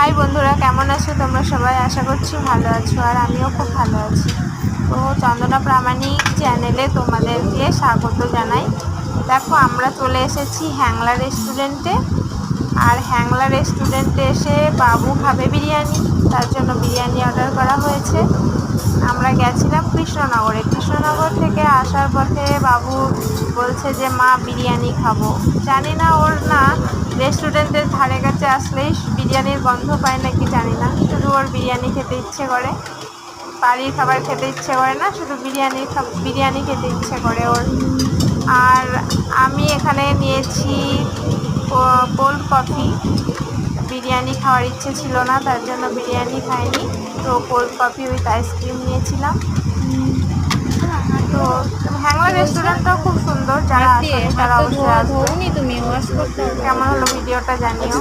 High বন্ধুরা, কেমন আছো তোমরা সবাই? আশা করছি ভালো আছো, আর আমিও খুব ভালো আছি। তো চন্দনা প্রামাণিক চ্যানেলে তোমাদেরকে স্বাগত জানাই। দেখো, আমরা চলে এসেছি হ্যাংলা রেস্টুরেন্টে। আর হ্যাংলা রেস্টুরেন্টে এসে বাবু খাবে বিরিয়ানি, তার জন্য বিরিয়ানি অর্ডার করা হয়েছে। আমরা গেছিলাম কৃষ্ণনগর থেকে আসার পথে বাবু বলছে যে মা বিরিয়ানি খাবো। জানি না ওর না রেস্টুরেন্টের ধারে কাছে আসলেই বিরিয়ানির গন্ধ পায় নাকি জানি না, শুধু ওর বিরিয়ানি খেতে ইচ্ছে করে। বাড়ির খাবার খেতে ইচ্ছে করে না, শুধু বিরিয়ানি খেতে ইচ্ছে করে ওর। আর আমি এখানে নিয়েছি কোল্ড কফি। বিরিয়ানি খাওয়ার ইচ্ছে ছিল না, তার জন্য বিরিয়ানি খাইনি। তো কোল্ড কফি উইথ আইসক্রিম নিয়েছিলাম। তো হ্যাংলা রেস্টুরেন্টটাও খুব সুন্দর, যারা আসবে তারা অবশ্যই আসবে। তুমি ওয়াশ করতে কেমন হলো ভিডিওটা জানিও।